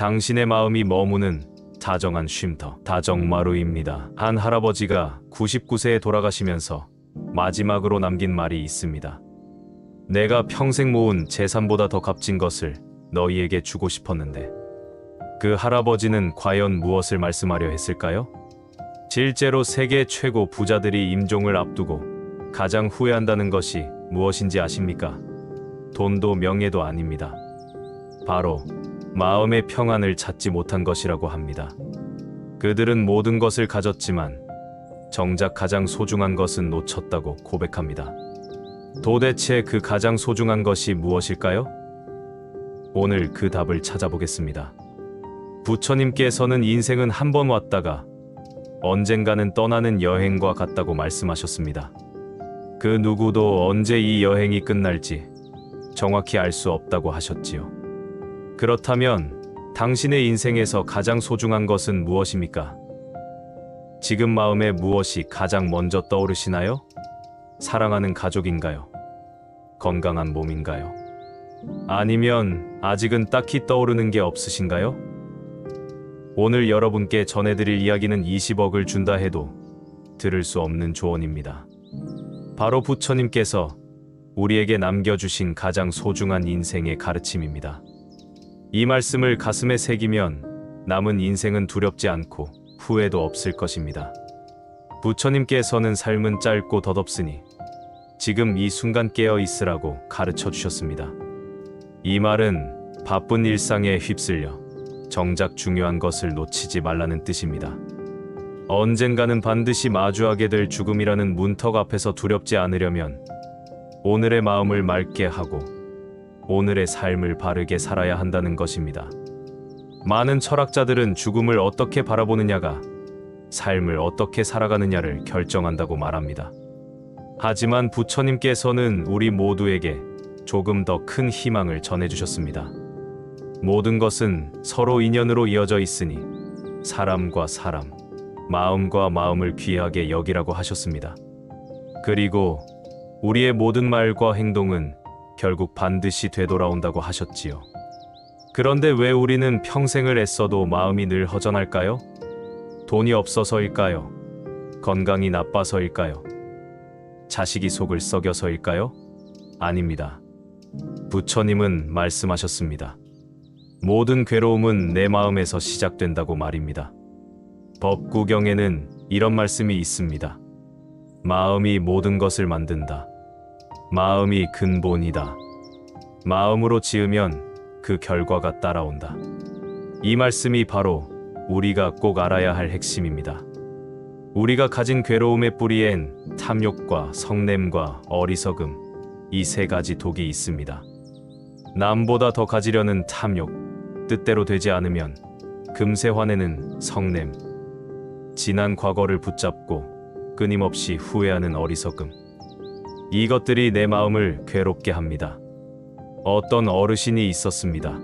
당신의 마음이 머무는 다정한 쉼터, 다정마루입니다. 한 할아버지가 99세에 돌아가시면서 마지막으로 남긴 말이 있습니다. 내가 평생 모은 재산보다 더 값진 것을 너희에게 주고 싶었는데, 그 할아버지는 과연 무엇을 말씀하려 했을까요? 실제로 세계 최고 부자들이 임종을 앞두고 가장 후회한다는 것이 무엇인지 아십니까? 돈도 명예도 아닙니다. 바로 마음의 평안을 찾지 못한 것이라고 합니다. 그들은 모든 것을 가졌지만 정작 가장 소중한 것은 놓쳤다고 고백합니다. 도대체 그 가장 소중한 것이 무엇일까요? 오늘 그 답을 찾아보겠습니다. 부처님께서는 인생은 한 번 왔다가 언젠가는 떠나는 여행과 같다고 말씀하셨습니다. 그 누구도 언제 이 여행이 끝날지 정확히 알 수 없다고 하셨지요. 그렇다면 당신의 인생에서 가장 소중한 것은 무엇입니까? 지금 마음에 무엇이 가장 먼저 떠오르시나요? 사랑하는 가족인가요? 건강한 몸인가요? 아니면 아직은 딱히 떠오르는 게 없으신가요? 오늘 여러분께 전해드릴 이야기는 20억을 준다 해도 들을 수 없는 조언입니다. 바로 부처님께서 우리에게 남겨주신 가장 소중한 인생의 가르침입니다. 이 말씀을 가슴에 새기면 남은 인생은 두렵지 않고 후회도 없을 것입니다. 부처님께서는 삶은 짧고 덧없으니 지금 이 순간 깨어 있으라고 가르쳐 주셨습니다. 이 말은 바쁜 일상에 휩쓸려 정작 중요한 것을 놓치지 말라는 뜻입니다. 언젠가는 반드시 마주하게 될 죽음이라는 문턱 앞에서 두렵지 않으려면 오늘의 마음을 맑게 하고 오늘의 삶을 바르게 살아야 한다는 것입니다. 많은 철학자들은 죽음을 어떻게 바라보느냐가 삶을 어떻게 살아가느냐를 결정한다고 말합니다. 하지만 부처님께서는 우리 모두에게 조금 더 큰 희망을 전해주셨습니다. 모든 것은 서로 인연으로 이어져 있으니 사람과 사람, 마음과 마음을 귀하게 여기라고 하셨습니다. 그리고 우리의 모든 말과 행동은 결국 반드시 되돌아온다고 하셨지요. 그런데 왜 우리는 평생을 애써도 마음이 늘 허전할까요? 돈이 없어서일까요? 건강이 나빠서일까요? 자식이 속을 썩여서일까요? 아닙니다. 부처님은 말씀하셨습니다. 모든 괴로움은 내 마음에서 시작된다고 말입니다. 법구경에는 이런 말씀이 있습니다. 마음이 모든 것을 만든다. 마음이 근본이다. 마음으로 지으면 그 결과가 따라온다. 이 말씀이 바로 우리가 꼭 알아야 할 핵심입니다. 우리가 가진 괴로움의 뿌리엔 탐욕과 성냄과 어리석음, 이 세 가지 독이 있습니다. 남보다 더 가지려는 탐욕, 뜻대로 되지 않으면 금세 화내는 성냄, 지난 과거를 붙잡고 끊임없이 후회하는 어리석음, 이것들이 내 마음을 괴롭게 합니다. 어떤 어르신이 있었습니다.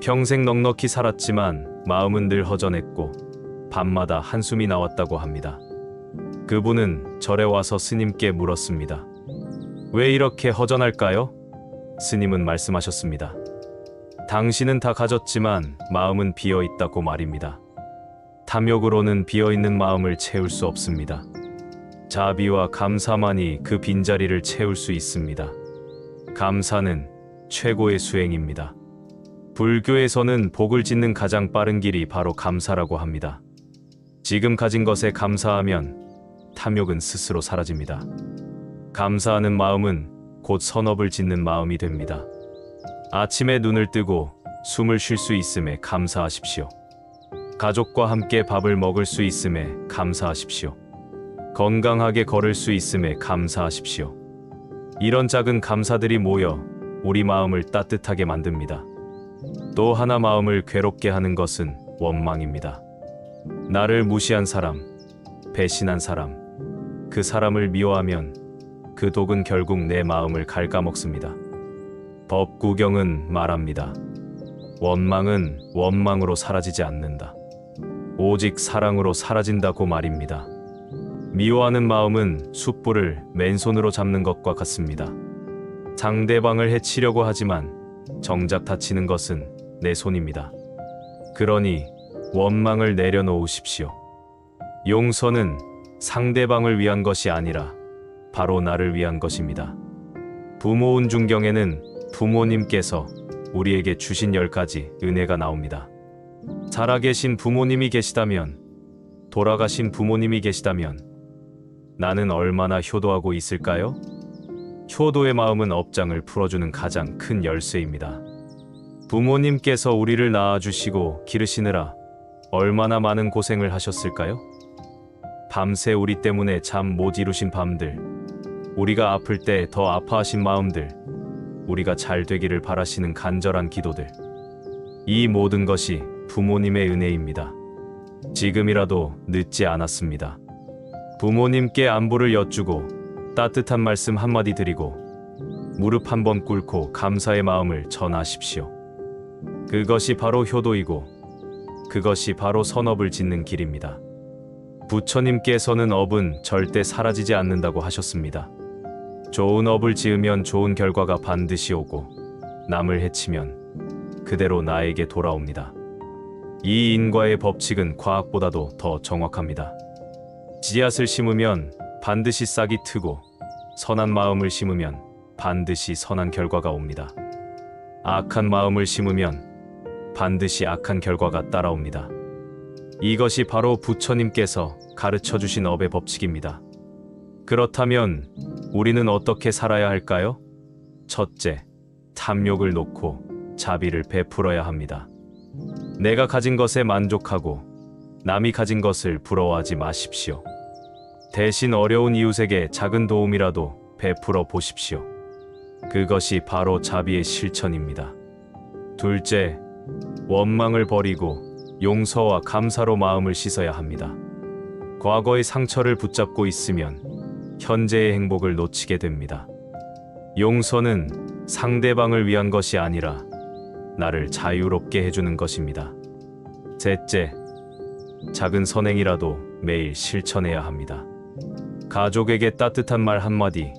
평생 넉넉히 살았지만 마음은 늘 허전했고 밤마다 한숨이 나왔다고 합니다. 그분은 절에 와서 스님께 물었습니다. 왜 이렇게 허전할까요? 스님은 말씀하셨습니다. 당신은 다 가졌지만 마음은 비어있다고 말입니다. 탐욕으로는 비어있는 마음을 채울 수 없습니다. 자비와 감사만이 그 빈자리를 채울 수 있습니다. 감사는 최고의 수행입니다. 불교에서는 복을 짓는 가장 빠른 길이 바로 감사라고 합니다. 지금 가진 것에 감사하면 탐욕은 스스로 사라집니다. 감사하는 마음은 곧 선업을 짓는 마음이 됩니다. 아침에 눈을 뜨고 숨을 쉴 수 있음에 감사하십시오. 가족과 함께 밥을 먹을 수 있음에 감사하십시오. 건강하게 걸을 수 있음에 감사하십시오. 이런 작은 감사들이 모여 우리 마음을 따뜻하게 만듭니다. 또 하나 마음을 괴롭게 하는 것은 원망입니다. 나를 무시한 사람, 배신한 사람, 그 사람을 미워하면 그 독은 결국 내 마음을 갉아먹습니다. 법구경은 말합니다. 원망은 원망으로 사라지지 않는다. 오직 사랑으로 사라진다고 말입니다. 미워하는 마음은 숯불을 맨손으로 잡는 것과 같습니다. 상대방을 해치려고 하지만 정작 다치는 것은 내 손입니다. 그러니 원망을 내려놓으십시오. 용서는 상대방을 위한 것이 아니라 바로 나를 위한 것입니다. 부모 운중경에는 부모님께서 우리에게 주신 10가지 은혜가 나옵니다. 살아계신 부모님이 계시다면, 돌아가신 부모님이 계시다면 나는 얼마나 효도하고 있을까요? 효도의 마음은 업장을 풀어주는 가장 큰 열쇠입니다. 부모님께서 우리를 낳아주시고 기르시느라 얼마나 많은 고생을 하셨을까요? 밤새 우리 때문에 잠 못 이루신 밤들, 우리가 아플 때 더 아파하신 마음들, 우리가 잘 되기를 바라시는 간절한 기도들, 이 모든 것이 부모님의 은혜입니다. 지금이라도 늦지 않았습니다. 부모님께 안부를 여쭈고 따뜻한 말씀 한마디 드리고 무릎 한번 꿇고 감사의 마음을 전하십시오. 그것이 바로 효도이고 그것이 바로 선업을 짓는 길입니다. 부처님께서는 업은 절대 사라지지 않는다고 하셨습니다. 좋은 업을 지으면 좋은 결과가 반드시 오고 남을 해치면 그대로 나에게 돌아옵니다. 이 인과의 법칙은 과학보다도 더 정확합니다. 씨앗을 심으면 반드시 싹이 트고 선한 마음을 심으면 반드시 선한 결과가 옵니다. 악한 마음을 심으면 반드시 악한 결과가 따라옵니다. 이것이 바로 부처님께서 가르쳐 주신 업의 법칙입니다. 그렇다면 우리는 어떻게 살아야 할까요? 첫째, 탐욕을 놓고 자비를 베풀어야 합니다. 내가 가진 것에 만족하고 남이 가진 것을 부러워하지 마십시오. 대신 어려운 이웃에게 작은 도움이라도 베풀어 보십시오. 그것이 바로 자비의 실천입니다. 둘째, 원망을 버리고 용서와 감사로 마음을 씻어야 합니다. 과거의 상처를 붙잡고 있으면 현재의 행복을 놓치게 됩니다. 용서는 상대방을 위한 것이 아니라 나를 자유롭게 해주는 것입니다. 셋째, 작은 선행이라도 매일 실천해야 합니다. 가족에게 따뜻한 말 한마디,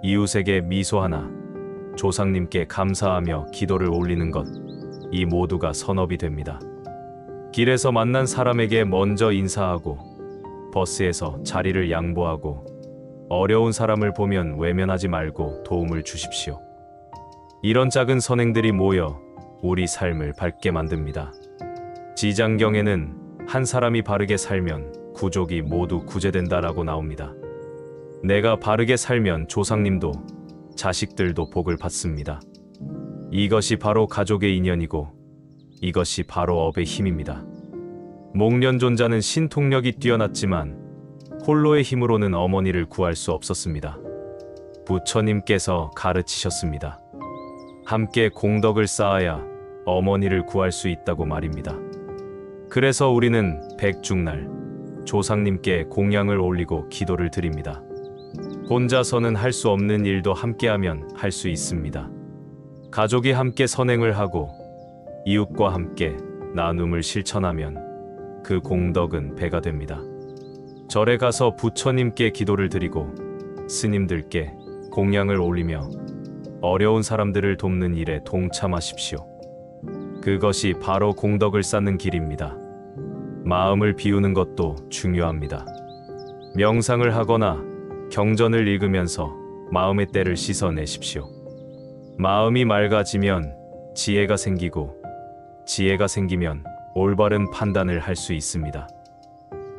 이웃에게 미소 하나, 조상님께 감사하며 기도를 올리는 것, 이 모두가 선업이 됩니다. 길에서 만난 사람에게 먼저 인사하고, 버스에서 자리를 양보하고, 어려운 사람을 보면 외면하지 말고 도움을 주십시오. 이런 작은 선행들이 모여 우리 삶을 밝게 만듭니다. 지장경에는 한 사람이 바르게 살면 구족이 모두 구제된다라고 나옵니다. 내가 바르게 살면 조상님도 자식들도 복을 받습니다. 이것이 바로 가족의 인연이고 이것이 바로 업의 힘입니다. 목련존자는 신통력이 뛰어났지만 홀로의 힘으로는 어머니를 구할 수 없었습니다. 부처님께서 가르치셨습니다. 함께 공덕을 쌓아야 어머니를 구할 수 있다고 말입니다. 그래서 우리는 백중날 조상님께 공양을 올리고 기도를 드립니다. 혼자서는 할 수 없는 일도 함께하면 할 수 있습니다. 가족이 함께 선행을 하고 이웃과 함께 나눔을 실천하면 그 공덕은 배가 됩니다. 절에 가서 부처님께 기도를 드리고 스님들께 공양을 올리며 어려운 사람들을 돕는 일에 동참하십시오. 그것이 바로 공덕을 쌓는 길입니다. 마음을 비우는 것도 중요합니다. 명상을 하거나 경전을 읽으면서 마음의 때를 씻어내십시오. 마음이 맑아지면 지혜가 생기고 지혜가 생기면 올바른 판단을 할 수 있습니다.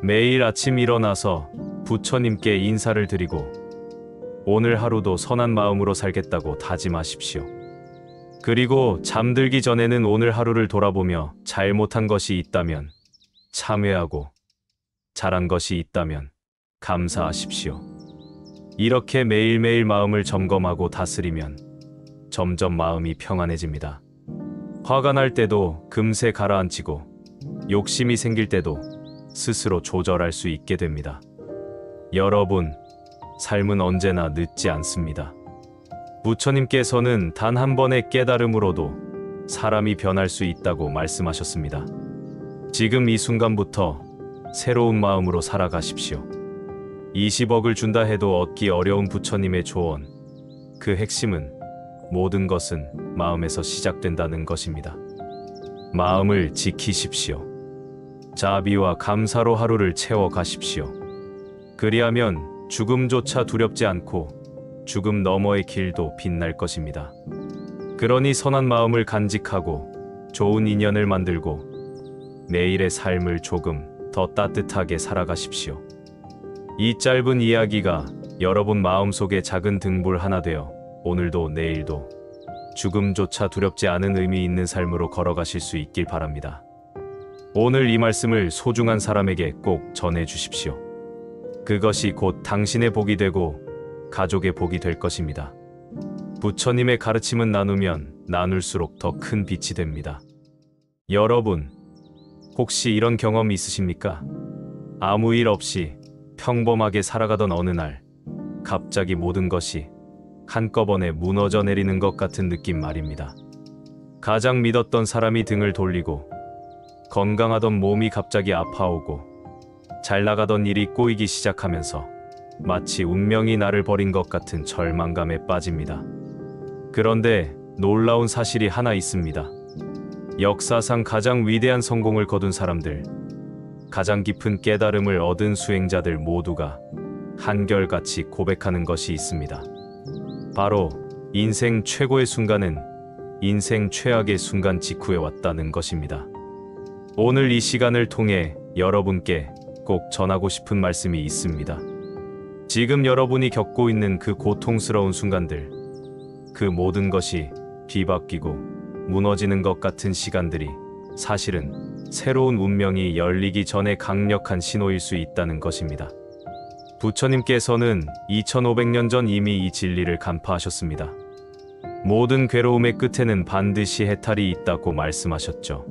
매일 아침 일어나서 부처님께 인사를 드리고 오늘 하루도 선한 마음으로 살겠다고 다짐하십시오. 그리고 잠들기 전에는 오늘 하루를 돌아보며 잘못한 것이 있다면 참회하고 잘한 것이 있다면 감사하십시오. 이렇게 매일매일 마음을 점검하고 다스리면 점점 마음이 평안해집니다. 화가 날 때도 금세 가라앉히고 욕심이 생길 때도 스스로 조절할 수 있게 됩니다. 여러분, 삶은 언제나 늦지 않습니다. 부처님께서는 단 한 번의 깨달음으로도 사람이 변할 수 있다고 말씀하셨습니다. 지금 이 순간부터 새로운 마음으로 살아가십시오. 20억을 준다 해도 얻기 어려운 부처님의 조언, 그 핵심은 모든 것은 마음에서 시작된다는 것입니다. 마음을 지키십시오. 자비와 감사로 하루를 채워 가십시오. 그리하면 죽음조차 두렵지 않고 죽음 너머의 길도 빛날 것입니다. 그러니 선한 마음을 간직하고 좋은 인연을 만들고 내일의 삶을 조금 더 따뜻하게 살아가십시오. 이 짧은 이야기가 여러분 마음속에 작은 등불 하나 되어 오늘도 내일도 죽음조차 두렵지 않은 의미 있는 삶으로 걸어가실 수 있길 바랍니다. 오늘 이 말씀을 소중한 사람에게 꼭 전해 주십시오. 그것이 곧 당신의 복이 되고 가족의 복이 될 것입니다. 부처님의 가르침은 나누면 나눌수록 더 큰 빛이 됩니다. 여러분, 혹시 이런 경험 있으십니까? 아무 일 없이 평범하게 살아가던 어느 날, 갑자기 모든 것이 한꺼번에 무너져 내리는 것 같은 느낌 말입니다. 가장 믿었던 사람이 등을 돌리고, 건강하던 몸이 갑자기 아파오고, 잘 나가던 일이 꼬이기 시작하면서 마치 운명이 나를 버린 것 같은 절망감에 빠집니다. 그런데 놀라운 사실이 하나 있습니다. 역사상 가장 위대한 성공을 거둔 사람들, 가장 깊은 깨달음을 얻은 수행자들 모두가 한결같이 고백하는 것이 있습니다. 바로 인생 최고의 순간은 인생 최악의 순간 직후에 왔다는 것입니다. 오늘 이 시간을 통해 여러분께 꼭 전하고 싶은 말씀이 있습니다. 지금 여러분이 겪고 있는 그 고통스러운 순간들, 그 모든 것이 뒤바뀌고 무너지는 것 같은 시간들이 사실은 새로운 운명이 열리기 전에 강력한 신호일 수 있다는 것입니다. 부처님께서는 2500년 전 이미 이 진리를 간파하셨습니다. 모든 괴로움의 끝에는 반드시 해탈이 있다고 말씀하셨죠.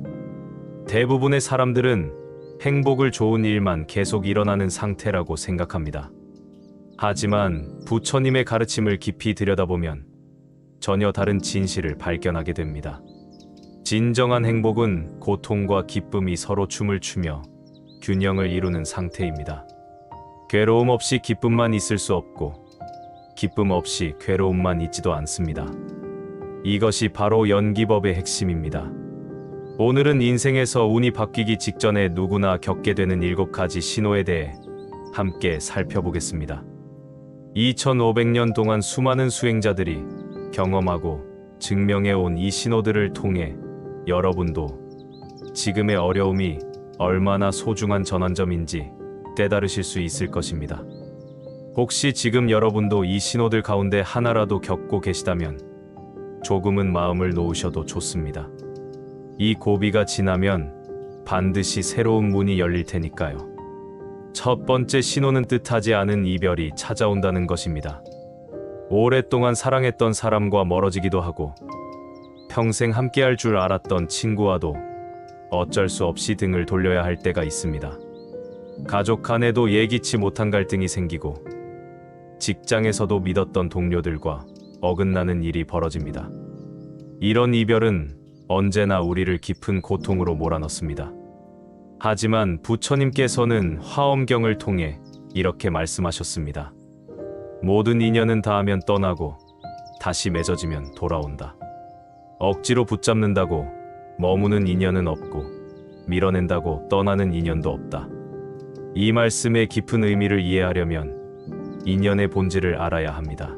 대부분의 사람들은 행복을 좋은 일만 계속 일어나는 상태라고 생각합니다. 하지만 부처님의 가르침을 깊이 들여다보면 전혀 다른 진실을 발견하게 됩니다. 진정한 행복은 고통과 기쁨이 서로 춤을 추며 균형을 이루는 상태입니다. 괴로움 없이 기쁨만 있을 수 없고 기쁨 없이 괴로움만 있지도 않습니다. 이것이 바로 연기법의 핵심입니다. 오늘은 인생에서 운이 바뀌기 직전에 누구나 겪게 되는 7가지 신호에 대해 함께 살펴보겠습니다. 2500년 동안 수많은 수행자들이 경험하고 증명해온 이 신호들을 통해 여러분도 지금의 어려움이 얼마나 소중한 전환점인지 깨달으실 수 있을 것입니다. 혹시 지금 여러분도 이 신호들 가운데 하나라도 겪고 계시다면 조금은 마음을 놓으셔도 좋습니다. 이 고비가 지나면 반드시 새로운 문이 열릴 테니까요. 첫 번째 신호는 뜻하지 않은 이별이 찾아온다는 것입니다. 오랫동안 사랑했던 사람과 멀어지기도 하고 평생 함께할 줄 알았던 친구와도 어쩔 수 없이 등을 돌려야 할 때가 있습니다. 가족 간에도 예기치 못한 갈등이 생기고 직장에서도 믿었던 동료들과 어긋나는 일이 벌어집니다. 이런 이별은 언제나 우리를 깊은 고통으로 몰아넣습니다. 하지만 부처님께서는 화엄경을 통해 이렇게 말씀하셨습니다. 모든 인연은 닿으면 떠나고 다시 맺어지면 돌아온다. 억지로 붙잡는다고 머무는 인연은 없고 밀어낸다고 떠나는 인연도 없다. 이 말씀의 깊은 의미를 이해하려면 인연의 본질을 알아야 합니다.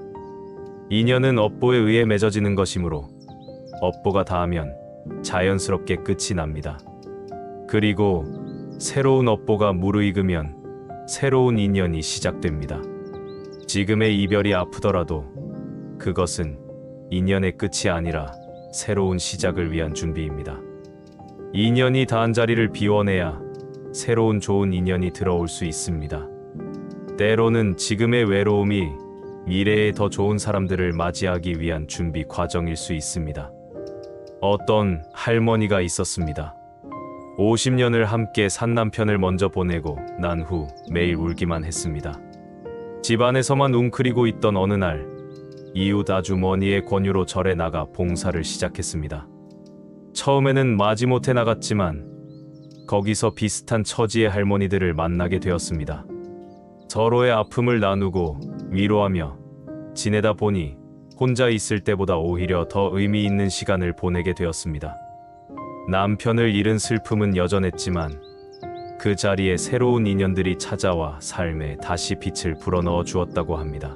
인연은 업보에 의해 맺어지는 것이므로 업보가 닿으면 자연스럽게 끝이 납니다. 그리고 새로운 업보가 무르익으면 새로운 인연이 시작됩니다. 지금의 이별이 아프더라도 그것은 인연의 끝이 아니라 새로운 시작을 위한 준비입니다. 인연이 닿은 자리를 비워내야 새로운 좋은 인연이 들어올 수 있습니다. 때로는 지금의 외로움이 미래에 더 좋은 사람들을 맞이하기 위한 준비 과정일 수 있습니다. 어떤 할머니가 있었습니다. 50년을 함께 산 남편을 먼저 보내고 난 후 매일 울기만 했습니다. 집안에서만 웅크리고 있던 어느 날 이웃 아주머니의 권유로 절에 나가 봉사를 시작했습니다. 처음에는 마지못해 나갔지만 거기서 비슷한 처지의 할머니들을 만나게 되었습니다. 서로의 아픔을 나누고 위로하며 지내다 보니 혼자 있을 때보다 오히려 더 의미 있는 시간을 보내게 되었습니다. 남편을 잃은 슬픔은 여전했지만 그 자리에 새로운 인연들이 찾아와 삶에 다시 빛을 불어넣어 주었다고 합니다.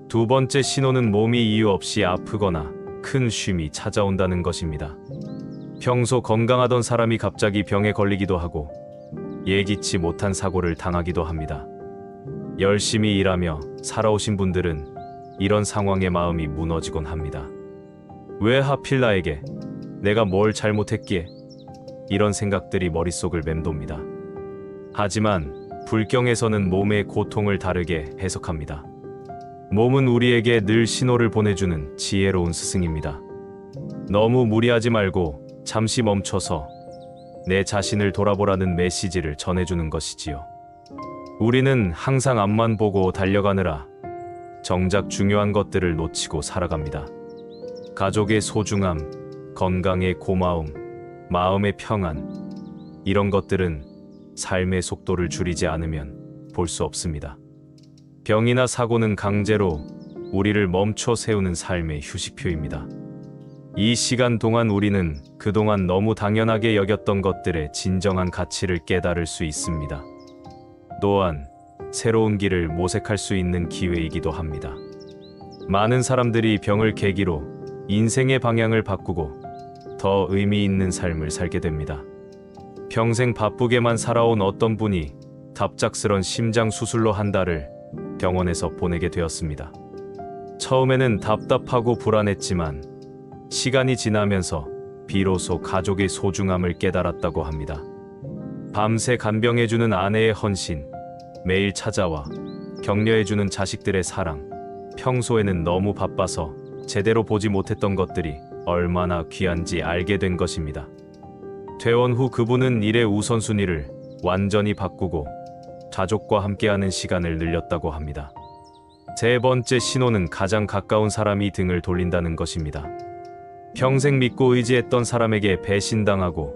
두 번째 신호는 몸이 이유 없이 아프거나 큰 쉼이 찾아온다는 것입니다. 평소 건강하던 사람이 갑자기 병에 걸리기도 하고 예기치 못한 사고를 당하기도 합니다. 열심히 일하며 살아오신 분들은 이런 상황에 마음이 무너지곤 합니다. 왜 하필 나에게? 내가 뭘 잘못했기에? 이런 생각들이 머릿속을 맴돕니다. 하지만 불경에서는 몸의 고통을 다르게 해석합니다. 몸은 우리에게 늘 신호를 보내주는 지혜로운 스승입니다. 너무 무리하지 말고 잠시 멈춰서 내 자신을 돌아보라는 메시지를 전해주는 것이지요. 우리는 항상 앞만 보고 달려가느라 정작 중요한 것들을 놓치고 살아갑니다. 가족의 소중함, 건강의 고마움, 마음의 평안, 이런 것들은 삶의 속도를 줄이지 않으면 볼 수 없습니다. 병이나 사고는 강제로 우리를 멈춰 세우는 삶의 휴식표입니다. 이 시간 동안 우리는 그동안 너무 당연하게 여겼던 것들의 진정한 가치를 깨달을 수 있습니다. 또한 새로운 길을 모색할 수 있는 기회이기도 합니다. 많은 사람들이 병을 계기로 인생의 방향을 바꾸고 더 의미 있는 삶을 살게 됩니다. 평생 바쁘게만 살아온 어떤 분이 갑작스런 심장 수술로 한 달을 병원에서 보내게 되었습니다. 처음에는 답답하고 불안했지만 시간이 지나면서 비로소 가족의 소중함을 깨달았다고 합니다. 밤새 간병해주는 아내의 헌신, 매일 찾아와 격려해주는 자식들의 사랑, 평소에는 너무 바빠서 제대로 보지 못했던 것들이 얼마나 귀한지 알게 된 것입니다. 퇴원 후 그분은 일의 우선순위를 완전히 바꾸고 가족과 함께하는 시간을 늘렸다고 합니다. 세 번째 신호는 가장 가까운 사람이 등을 돌린다는 것입니다. 평생 믿고 의지했던 사람에게 배신당하고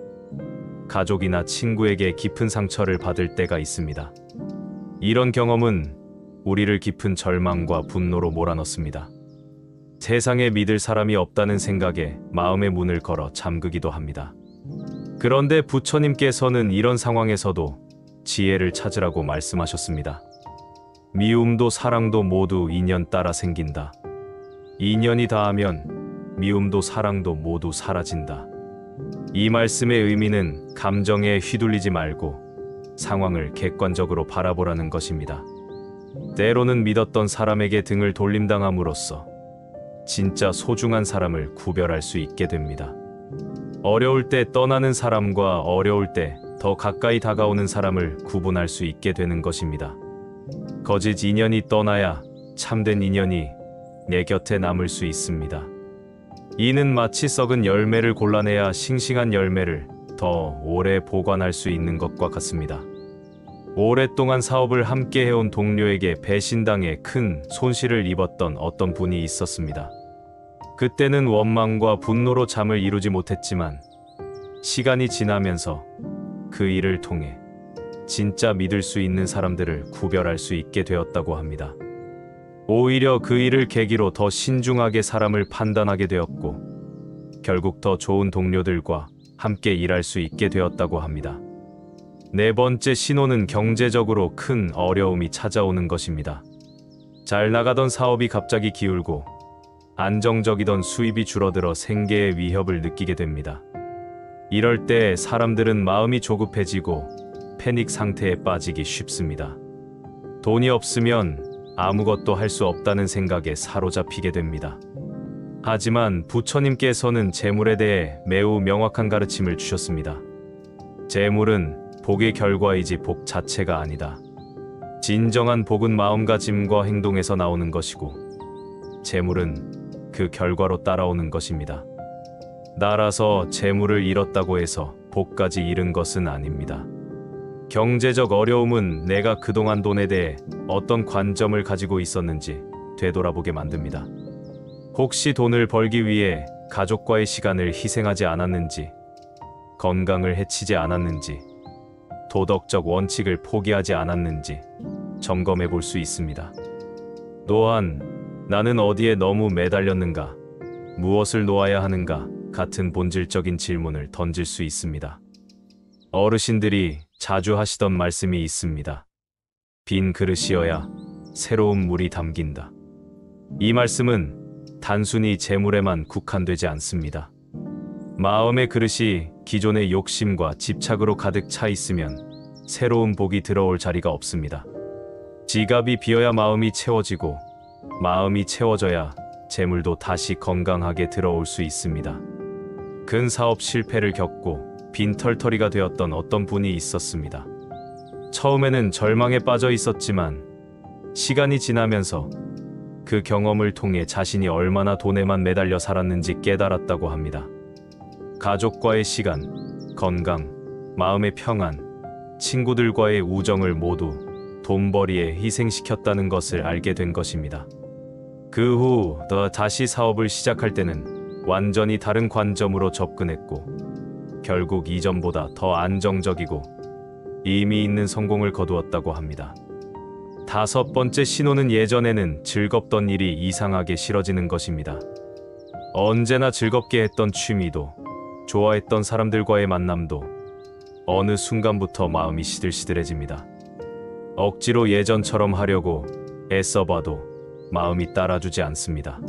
가족이나 친구에게 깊은 상처를 받을 때가 있습니다. 이런 경험은 우리를 깊은 절망과 분노로 몰아넣습니다. 세상에 믿을 사람이 없다는 생각에 마음의 문을 걸어 잠그기도 합니다. 그런데 부처님께서는 이런 상황에서도 지혜를 찾으라고 말씀하셨습니다. 미움도 사랑도 모두 인연 따라 생긴다. 인연이 닿으면 미움도 사랑도 모두 사라진다. 이 말씀의 의미는 감정에 휘둘리지 말고 상황을 객관적으로 바라보라는 것입니다. 때로는 믿었던 사람에게 등을 돌림당함으로써 진짜 소중한 사람을 구별할 수 있게 됩니다. 어려울 때 떠나는 사람과 어려울 때 더 가까이 다가오는 사람을 구분할 수 있게 되는 것입니다. 거짓 인연이 떠나야 참된 인연이 내 곁에 남을 수 있습니다. 이는 마치 썩은 열매를 골라내야 싱싱한 열매를 더 오래 보관할 수 있는 것과 같습니다. 오랫동안 사업을 함께 해온 동료에게 배신당해 큰 손실을 입었던 어떤 분이 있었습니다. 그때는 원망과 분노로 잠을 이루지 못했지만 시간이 지나면서 그 일을 통해 진짜 믿을 수 있는 사람들을 구별할 수 있게 되었다고 합니다. 오히려 그 일을 계기로 더 신중하게 사람을 판단하게 되었고 결국 더 좋은 동료들과 함께 일할 수 있게 되었다고 합니다. 네 번째 신호는 경제적으로 큰 어려움이 찾아오는 것입니다. 잘 나가던 사업이 갑자기 기울고 안정적이던 수입이 줄어들어 생계의 위협을 느끼게 됩니다. 이럴 때 사람들은 마음이 조급해지고 패닉 상태에 빠지기 쉽습니다. 돈이 없으면 아무것도 할 수 없다는 생각에 사로잡히게 됩니다. 하지만 부처님께서는 재물에 대해 매우 명확한 가르침을 주셨습니다. 재물은 복의 결과이지 복 자체가 아니다. 진정한 복은 마음가짐과 행동에서 나오는 것이고 재물은 그 결과로 따라오는 것입니다. 나라서 재물을 잃었다고 해서 복까지 잃은 것은 아닙니다. 경제적 어려움은 내가 그동안 돈에 대해 어떤 관점을 가지고 있었는지 되돌아보게 만듭니다. 혹시 돈을 벌기 위해 가족과의 시간을 희생하지 않았는지, 건강을 해치지 않았는지, 도덕적 원칙을 포기하지 않았는지 점검해 볼 수 있습니다. 또한 나는 어디에 너무 매달렸는가, 무엇을 놓아야 하는가, 같은 본질적인 질문을 던질 수 있습니다. 어르신들이 자주 하시던 말씀이 있습니다. 빈 그릇이어야 새로운 물이 담긴다. 이 말씀은 단순히 재물에만 국한되지 않습니다. 마음의 그릇이 기존의 욕심과 집착으로 가득 차 있으면 새로운 복이 들어올 자리가 없습니다. 지갑이 비어야 마음이 채워지고, 마음이 채워져야 재물도 다시 건강하게 들어올 수 있습니다. 근 사업 실패를 겪고 빈털터리가 되었던 어떤 분이 있었습니다. 처음에는 절망에 빠져 있었지만 시간이 지나면서 그 경험을 통해 자신이 얼마나 돈에만 매달려 살았는지 깨달았다고 합니다. 가족과의 시간, 건강, 마음의 평안, 친구들과의 우정을 모두 돈벌이에 희생시켰다는 것을 알게 된 것입니다. 그 후 다시 사업을 시작할 때는 완전히 다른 관점으로 접근했고, 결국 이전보다 더 안정적이고 의미 있는 성공을 거두었다고 합니다. 5번째 신호는 예전에는 즐겁던 일이 이상하게 싫어지는 것입니다. 언제나 즐겁게 했던 취미도, 좋아했던 사람들과의 만남도 어느 순간부터 마음이 시들시들해집니다. 억지로 예전처럼 하려고 애써봐도 마음이 따라주지 않습니다.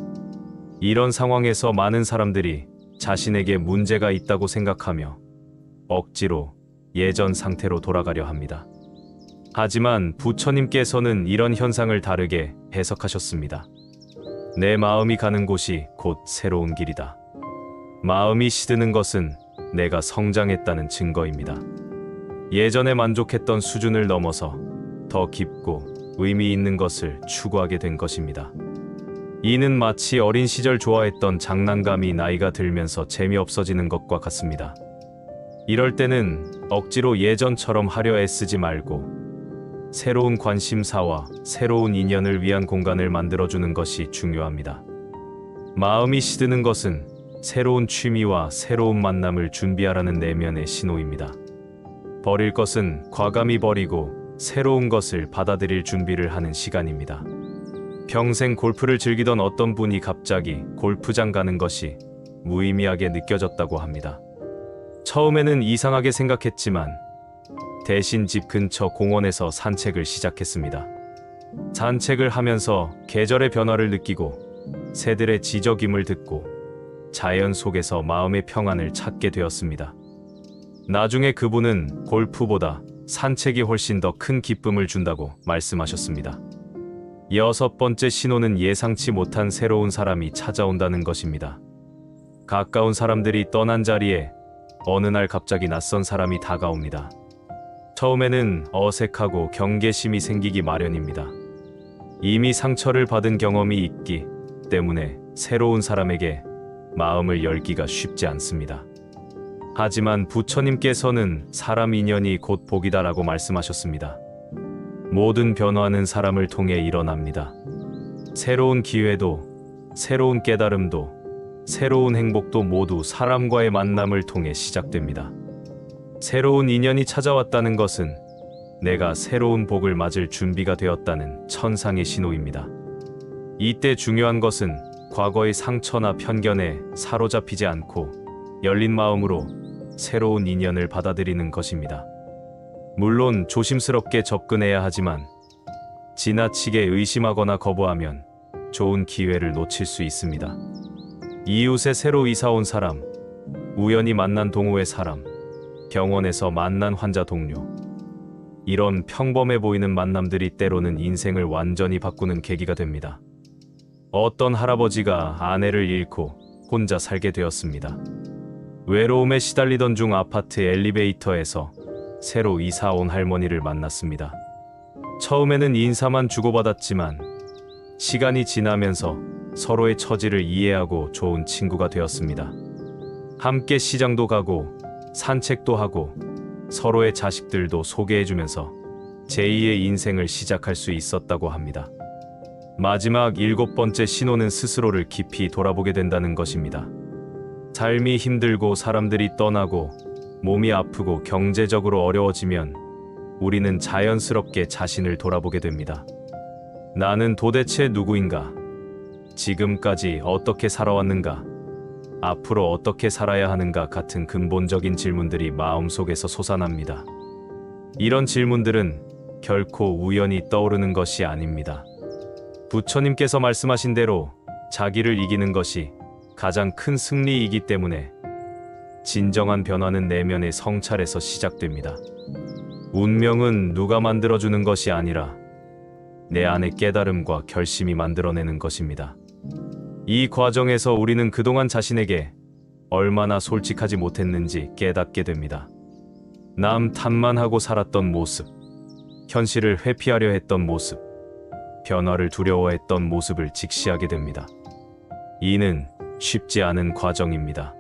이런 상황에서 많은 사람들이 자신에게 문제가 있다고 생각하며 억지로 예전 상태로 돌아가려 합니다. 하지만 부처님께서는 이런 현상을 다르게 해석하셨습니다. 내 마음이 가는 곳이 곧 새로운 길이다. 마음이 시드는 것은 내가 성장했다는 증거입니다. 예전에 만족했던 수준을 넘어서 더 깊고 의미 있는 것을 추구하게 된 것입니다. 이는 마치 어린 시절 좋아했던 장난감이 나이가 들면서 재미없어지는 것과 같습니다. 이럴 때는 억지로 예전처럼 하려 애쓰지 말고 새로운 관심사와 새로운 인연을 위한 공간을 만들어주는 것이 중요합니다. 마음이 시드는 것은 새로운 취미와 새로운 만남을 준비하라는 내면의 신호입니다. 버릴 것은 과감히 버리고 새로운 것을 받아들일 준비를 하는 시간입니다. 평생 골프를 즐기던 어떤 분이 갑자기 골프장 가는 것이 무의미하게 느껴졌다고 합니다. 처음에는 이상하게 생각했지만 대신 집 근처 공원에서 산책을 시작했습니다. 산책을 하면서 계절의 변화를 느끼고 새들의 지저귀를 듣고 자연 속에서 마음의 평안을 찾게 되었습니다. 나중에 그분은 골프보다 산책이 훨씬 더 큰 기쁨을 준다고 말씀하셨습니다. 6번째 신호는 예상치 못한 새로운 사람이 찾아온다는 것입니다. 가까운 사람들이 떠난 자리에 어느 날 갑자기 낯선 사람이 다가옵니다. 처음에는 어색하고 경계심이 생기기 마련입니다. 이미 상처를 받은 경험이 있기 때문에 새로운 사람에게 마음을 열기가 쉽지 않습니다. 하지만 부처님께서는 사람 인연이 곧 복이다라고 말씀하셨습니다. 모든 변화는 사람을 통해 일어납니다. 새로운 기회도, 새로운 깨달음도, 새로운 행복도 모두 사람과의 만남을 통해 시작됩니다. 새로운 인연이 찾아왔다는 것은 내가 새로운 복을 맞을 준비가 되었다는 천상의 신호입니다. 이때 중요한 것은 과거의 상처나 편견에 사로잡히지 않고 열린 마음으로 새로운 인연을 받아들이는 것입니다. 물론 조심스럽게 접근해야 하지만 지나치게 의심하거나 거부하면 좋은 기회를 놓칠 수 있습니다. 이웃에 새로 이사온 사람, 우연히 만난 동호회 사람, 병원에서 만난 환자 동료. 이런 평범해 보이는 만남들이 때로는 인생을 완전히 바꾸는 계기가 됩니다. 어떤 할아버지가 아내를 잃고 혼자 살게 되었습니다. 외로움에 시달리던 중 아파트 엘리베이터에서 새로 이사 온 할머니를 만났습니다. 처음에는 인사만 주고받았지만 시간이 지나면서 서로의 처지를 이해하고 좋은 친구가 되었습니다. 함께 시장도 가고 산책도 하고 서로의 자식들도 소개해주면서 제2의 인생을 시작할 수 있었다고 합니다. 마지막 7번째 신호는 스스로를 깊이 돌아보게 된다는 것입니다. 삶이 힘들고 사람들이 떠나고 몸이 아프고 경제적으로 어려워지면 우리는 자연스럽게 자신을 돌아보게 됩니다. 나는 도대체 누구인가? 지금까지 어떻게 살아왔는가? 앞으로 어떻게 살아야 하는가 같은 근본적인 질문들이 마음속에서 솟아납니다. 이런 질문들은 결코 우연히 떠오르는 것이 아닙니다. 부처님께서 말씀하신 대로 자기를 이기는 것이 가장 큰 승리이기 때문에 진정한 변화는 내면의 성찰에서 시작됩니다. 운명은 누가 만들어주는 것이 아니라 내 안의 깨달음과 결심이 만들어내는 것입니다. 이 과정에서 우리는 그동안 자신에게 얼마나 솔직하지 못했는지 깨닫게 됩니다. 남 탓만 하고 살았던 모습, 현실을 회피하려 했던 모습, 변화를 두려워했던 모습을 직시하게 됩니다. 이는 쉽지 않은 과정입니다.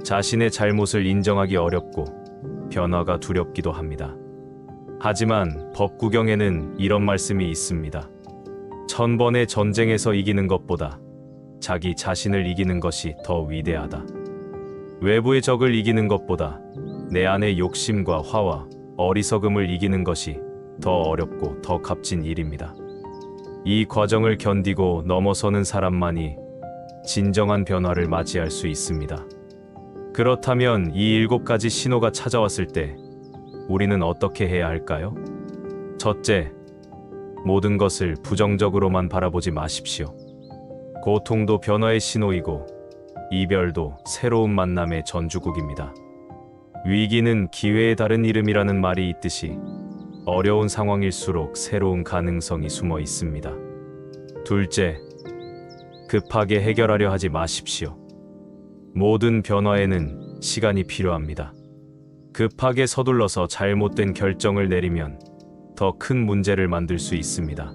자신의 잘못을 인정하기 어렵고 변화가 두렵기도 합니다. 하지만 법구경에는 이런 말씀이 있습니다. 1000번의 전쟁에서 이기는 것보다 자기 자신을 이기는 것이 더 위대하다. 외부의 적을 이기는 것보다 내 안의 욕심과 화와 어리석음을 이기는 것이 더 어렵고 더 값진 일입니다. 이 과정을 견디고 넘어서는 사람만이 진정한 변화를 맞이할 수 있습니다. 그렇다면 이 7가지 신호가 찾아왔을 때 우리는 어떻게 해야 할까요? 첫째, 모든 것을 부정적으로만 바라보지 마십시오. 고통도 변화의 신호이고 이별도 새로운 만남의 전주곡입니다. 위기는 기회의 다른 이름이라는 말이 있듯이 어려운 상황일수록 새로운 가능성이 숨어 있습니다. 둘째, 급하게 해결하려 하지 마십시오. 모든 변화에는 시간이 필요합니다. 급하게 서둘러서 잘못된 결정을 내리면 더 큰 문제를 만들 수 있습니다.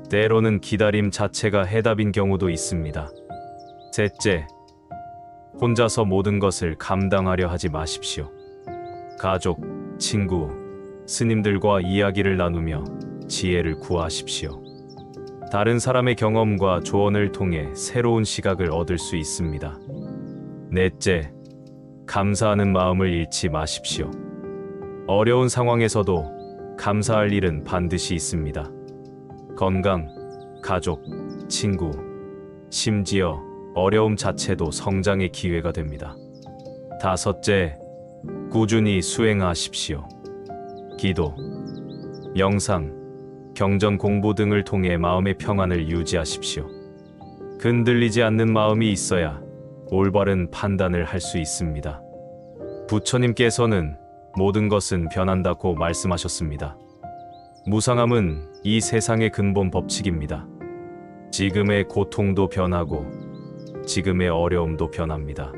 때로는 기다림 자체가 해답인 경우도 있습니다. 셋째, 혼자서 모든 것을 감당하려 하지 마십시오. 가족, 친구, 스님들과 이야기를 나누며 지혜를 구하십시오. 다른 사람의 경험과 조언을 통해 새로운 시각을 얻을 수 있습니다. 넷째, 감사하는 마음을 잃지 마십시오. 어려운 상황에서도 감사할 일은 반드시 있습니다. 건강, 가족, 친구, 심지어 어려움 자체도 성장의 기회가 됩니다. 다섯째, 꾸준히 수행하십시오. 기도, 명상, 경전 공부 등을 통해 마음의 평안을 유지하십시오. 흔들리지 않는 마음이 있어야 올바른 판단을 할 수 있습니다. 부처님께서는 모든 것은 변한다고 말씀하셨습니다. 무상함은 이 세상의 근본 법칙입니다. 지금의 고통도 변하고 지금의 어려움도 변합니다.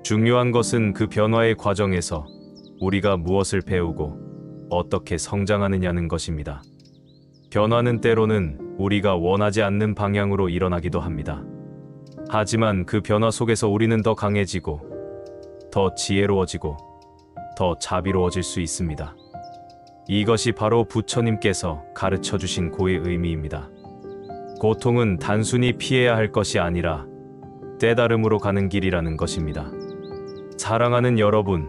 중요한 것은 그 변화의 과정에서 우리가 무엇을 배우고 어떻게 성장하느냐는 것입니다. 변화는 때로는 우리가 원하지 않는 방향으로 일어나기도 합니다. 하지만 그 변화 속에서 우리는 더 강해지고 더 지혜로워지고 더 자비로워질 수 있습니다. 이것이 바로 부처님께서 가르쳐 주신 고의 의미입니다. 고통은 단순히 피해야 할 것이 아니라 깨달음으로 가는 길이라는 것입니다. 사랑하는 여러분,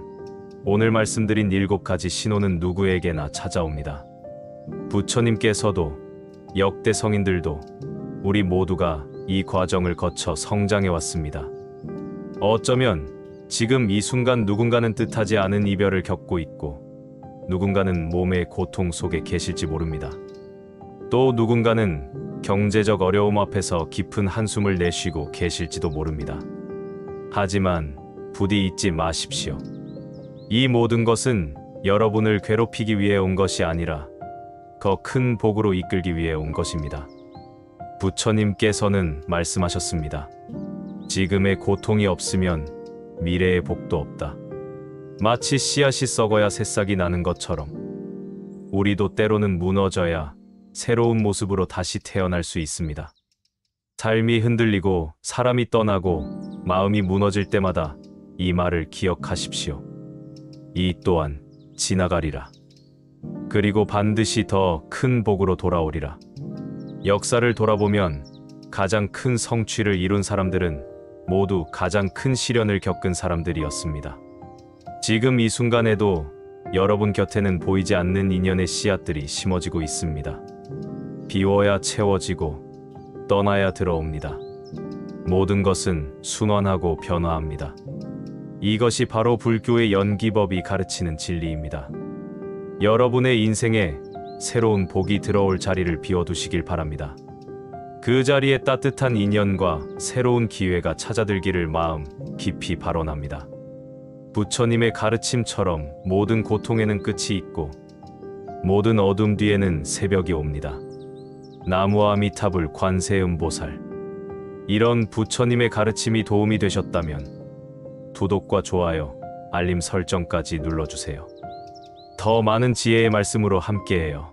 오늘 말씀드린 7가지 신호는 누구에게나 찾아옵니다. 부처님께서도 역대 성인들도 우리 모두가 이 과정을 거쳐 성장해 왔습니다. 어쩌면 지금 이 순간 누군가는 뜻하지 않은 이별을 겪고 있고 누군가는 몸의 고통 속에 계실지 모릅니다. 또 누군가는 경제적 어려움 앞에서 깊은 한숨을 내쉬고 계실지도 모릅니다. 하지만 부디 잊지 마십시오. 이 모든 것은 여러분을 괴롭히기 위해 온 것이 아니라 더 큰 복으로 이끌기 위해 온 것입니다. 부처님께서는 말씀하셨습니다. 지금의 고통이 없으면 미래의 복도 없다. 마치 씨앗이 썩어야 새싹이 나는 것처럼 우리도 때로는 무너져야 새로운 모습으로 다시 태어날 수 있습니다. 삶이 흔들리고 사람이 떠나고 마음이 무너질 때마다 이 말을 기억하십시오. 이 또한 지나가리라. 그리고 반드시 더 큰 복으로 돌아오리라. 역사를 돌아보면 가장 큰 성취를 이룬 사람들은 모두 가장 큰 시련을 겪은 사람들이었습니다. 지금 이 순간에도 여러분 곁에는 보이지 않는 인연의 씨앗들이 심어지고 있습니다. 비워야 채워지고 떠나야 들어옵니다. 모든 것은 순환하고 변화합니다. 이것이 바로 불교의 연기법이 가르치는 진리입니다. 여러분의 인생에 새로운 복이 들어올 자리를 비워두시길 바랍니다. 그 자리에 따뜻한 인연과 새로운 기회가 찾아들기를 마음 깊이 발언합니다. 부처님의 가르침처럼 모든 고통에는 끝이 있고 모든 어둠 뒤에는 새벽이 옵니다. 나무아미타불 관세음보살. 이런 부처님의 가르침이 도움이 되셨다면 구독과 좋아요, 알림 설정까지 눌러주세요. 더 많은 지혜의 말씀으로 함께해요.